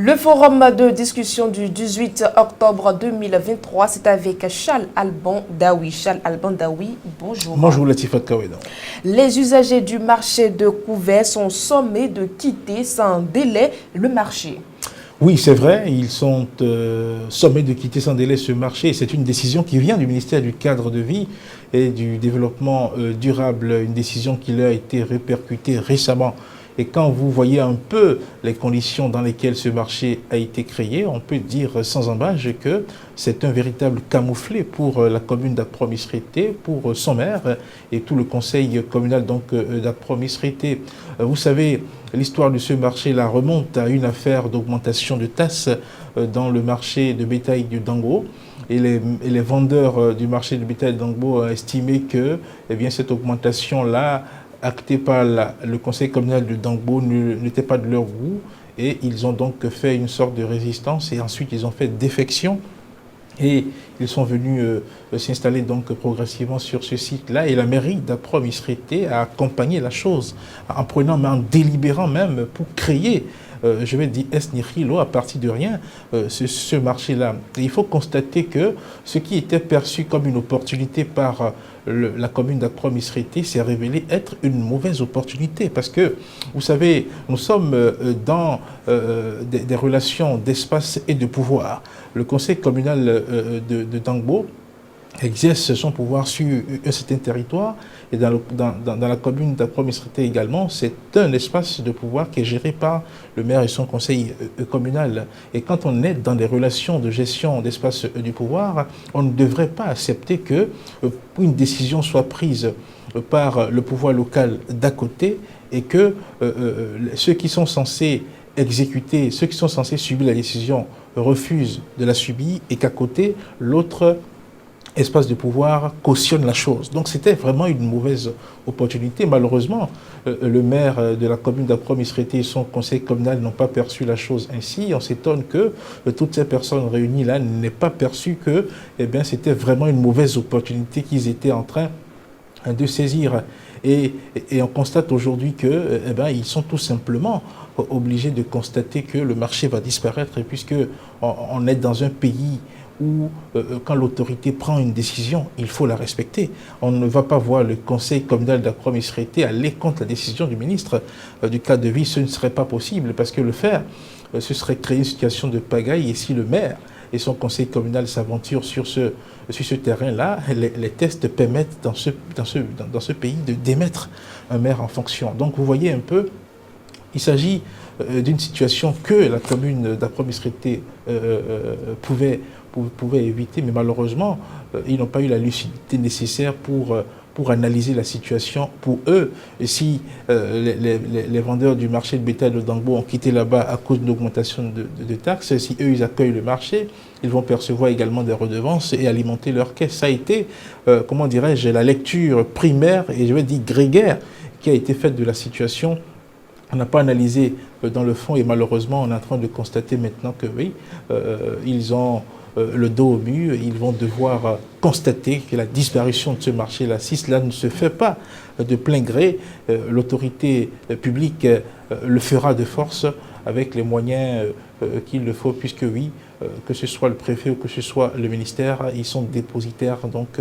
Le forum de discussion du 18 octobre 2023, c'est avec Charles Alban Daoui. Charles Alban Daoui, bonjour. Bonjour Latifat Kaweda. Les usagers du marché de Couvet sont sommés de quitter sans délai le marché. Oui, c'est vrai, ils sont sommés de quitter sans délai ce marché. C'est une décision qui vient du ministère du Cadre de vie et du Développement durable, une décision qui leur a été répercutée récemment. Et quand vous voyez un peu les conditions dans lesquelles ce marché a été créé, on peut dire sans embâche que c'est un véritable camouflet pour la commune d'Apro-Misrété, pour son maire et tout le conseil communal d'Apro-Misrété. Vous savez, l'histoire de ce marché-là remonte à une affaire d'augmentation de taxes dans le marché de bétail du Dango. Et les vendeurs du marché de bétail de Dango ont estimé que cette augmentation-là, acté par le conseil communal de Dangbo, n'était pas de leur goût, et ils ont donc fait une sorte de résistance et ensuite ils ont fait défection et ils sont venus s'installer donc progressivement sur ce site-là, et la mairie d'Apro-Misrété a accompagné la chose en prenant, mais en délibérant même pour créer je vais dire Esnirilo à partir de rien, ce marché-là. Il faut constater que ce qui était perçu comme une opportunité par la commune d'Apro-Misrété s'est révélé être une mauvaise opportunité, parce que, vous savez, nous sommes dans des relations d'espace et de pouvoir. Le conseil communal de Dangbo exerce son pouvoir sur un certain territoire, et dans la commune d'Apro-Misrété également, c'est un espace de pouvoir qui est géré par le maire et son conseil communal. Et quand on est dans des relations de gestion d'espace du pouvoir, on ne devrait pas accepter que une décision soit prise par le pouvoir local d'à côté, et que ceux qui sont censés exécuter, ceux qui sont censés subir la décision refusent de la subir, et qu'à côté, l'autre espace de pouvoir cautionne la chose. Donc c'était vraiment une mauvaise opportunité. Malheureusement, le maire de la commune d'Apro-Misrété et son conseil communal n'ont pas perçu la chose ainsi. On s'étonne que toutes ces personnes réunies là n'aient pas perçu que c'était vraiment une mauvaise opportunité qu'ils étaient en train de saisir. Et on constate aujourd'hui que ils sont tout simplement obligés de constater que le marché va disparaître, puisque on est dans un pays où quand l'autorité prend une décision, il faut la respecter. On ne va pas voir le conseil communal d'Apro-Misrété aller contre la décision du ministre du cadre de vie. Ce ne serait pas possible, parce que le faire, ce serait créer une situation de pagaille. Et si le maire et son conseil communal s'aventurent sur ce terrain-là, les tests permettent dans ce pays de démettre un maire en fonction. Donc vous voyez un peu, il s'agit d'une situation que la commune d'Apro-Misrété pouvait éviter, mais malheureusement, ils n'ont pas eu la lucidité nécessaire pour analyser la situation pour eux. Et si les vendeurs du marché de bétail de Dangbo ont quitté là-bas à cause d'une augmentation de taxes, si eux, ils accueillent le marché, ils vont percevoir également des redevances et alimenter leur caisse. Ça a été, comment dirais-je, la lecture primaire et je vais dire grégaire qui a été faite de la situation. On n'a pas analysé dans le fond, et malheureusement, on est en train de constater maintenant que oui, ils ont le dos au mur. Ils vont devoir constater que la disparition de ce marché-là, si cela ne se fait pas de plein gré, l'autorité publique le fera de force avec les moyens qu'il le faut, puisque oui, que ce soit le préfet ou que ce soit le ministère, ils sont dépositaires donc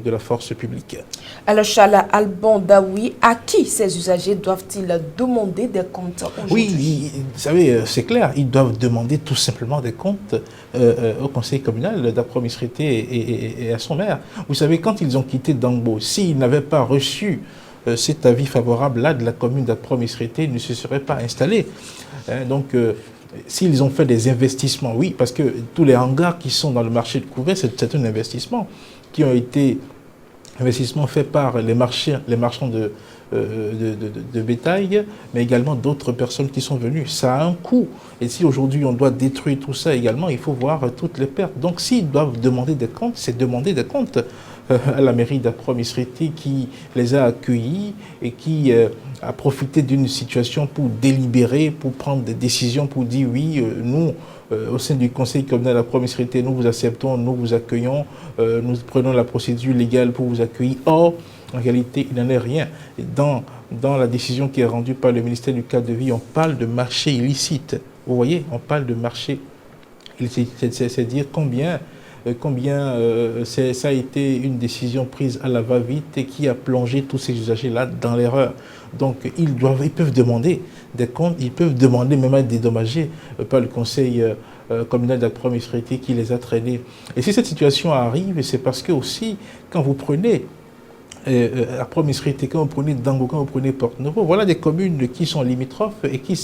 de la force publique. Alors Charles Alban Daoui, à qui ces usagers doivent-ils demander des comptes aujourd'hui? Oui, vous savez, c'est clair, ils doivent demander tout simplement des comptes au conseil communal d'Apro-Misrété et à son maire. Vous savez, quand ils ont quitté Dangbo, s'ils n'avaient pas reçu cet avis favorable-là de la commune d'Apro-Misrété, ils ne se seraient pas installés. Donc, s'ils ont fait des investissements, oui, parce que tous les hangars qui sont dans le marché de Couvet, c'est un investissement qui ont été investissements faits par les marchands de bétail, mais également d'autres personnes qui sont venues. Ça a un coût. Et si aujourd'hui on doit détruire tout ça également, il faut voir toutes les pertes. Donc s'ils doivent demander des comptes, c'est demander des comptes à la mairie d'Apro-Misrété qui les a accueillis et qui a profité d'une situation pour délibérer, pour prendre des décisions, pour dire oui, nous, au sein du conseil communal d'Apro-Misrété, nous vous acceptons, nous vous accueillons, nous prenons la procédure légale pour vous accueillir. Or, en réalité, il n'en est rien. Dans la décision qui est rendue par le ministère du cadre de vie, on parle de marché illicite. Vous voyez, on parle de marché. C'est dire combien ça a été une décision prise à la va-vite et qui a plongé tous ces usagers-là dans l'erreur. Donc ils peuvent demander des comptes, ils peuvent demander même à être dédommagés par le conseil communal d'administration qui les a traînés. Et si cette situation arrive, c'est parce que aussi, quand vous prenez la première quand vous prenez Dango, quand vous prenez Porte-Nouveau, voilà des communes qui sont limitrophes et qui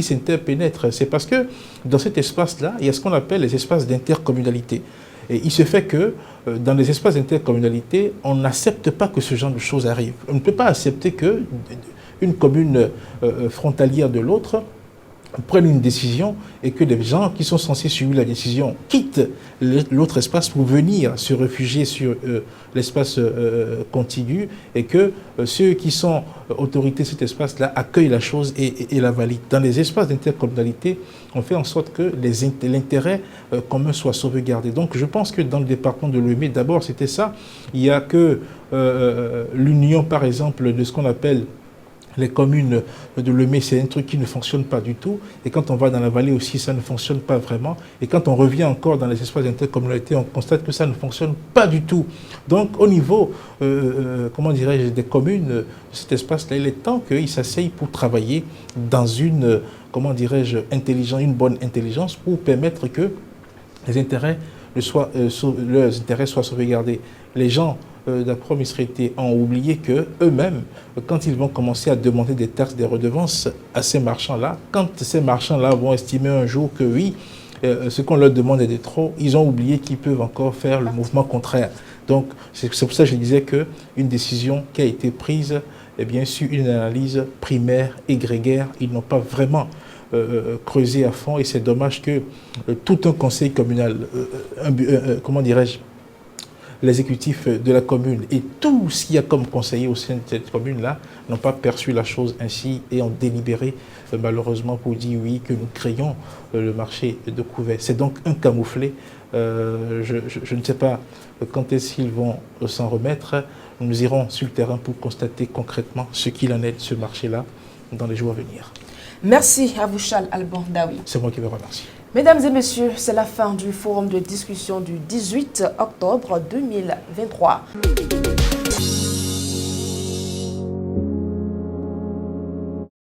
s'interpénètrent. C'est parce que dans cet espace-là, il y a ce qu'on appelle les espaces d'intercommunalité. Et il se fait que dans les espaces d'intercommunalité, on n'accepte pas que ce genre de choses arrivent. On ne peut pas accepter qu'une commune frontalière de l'autre prennent une décision et que les gens qui sont censés suivre la décision quittent l'autre espace pour venir se réfugier sur l'espace contigu et que ceux qui sont autorités de cet espace-là accueillent la chose et la valident. Dans les espaces d'intercommunalité, on fait en sorte que l'intérêt commun soit sauvegardé. Donc je pense que dans le département de Lomé, d'abord c'était ça. Il n'y a que l'union, par exemple, de ce qu'on appelle les communes de Lemay, c'est un truc qui ne fonctionne pas du tout. Et quand on va dans la vallée aussi, ça ne fonctionne pas vraiment. Et quand on revient encore dans les espaces d'intercommunalité, on constate que ça ne fonctionne pas du tout. Donc, au niveau, comment dirais-je, des communes de cet espace-là, il est temps qu'ils s'asseyent pour travailler dans une, comment dirais-je, une bonne intelligence pour permettre que les intérêts leurs intérêts soient sauvegardés. Les gens d'administration ont oublié qu'eux-mêmes, quand ils vont commencer à demander des taxes, des redevances à ces marchands-là, quand ces marchands-là vont estimer un jour que oui, ce qu'on leur demande est de trop, ils ont oublié qu'ils peuvent encore faire le mouvement contraire. Donc, c'est pour ça que je disais qu'une décision qui a été prise, est bien sûr une analyse primaire et grégaire, ils n'ont pas vraiment creusé à fond et c'est dommage que tout un conseil communal, comment dirais-je, l'exécutif de la commune et tout ce qu'il y a comme conseiller au sein de cette commune-là n'ont pas perçu la chose ainsi et ont délibéré malheureusement pour dire oui que nous créons le marché de Couvet. C'est donc un camouflet. Je ne sais pas quand est-ce qu'ils vont s'en remettre. Nous irons sur le terrain pour constater concrètement ce qu'il en est de ce marché-là dans les jours à venir. Merci à vous, Charles Alban Daoui. C'est moi qui vous remercie. Mesdames et messieurs, c'est la fin du forum de discussion du 18 octobre 2023.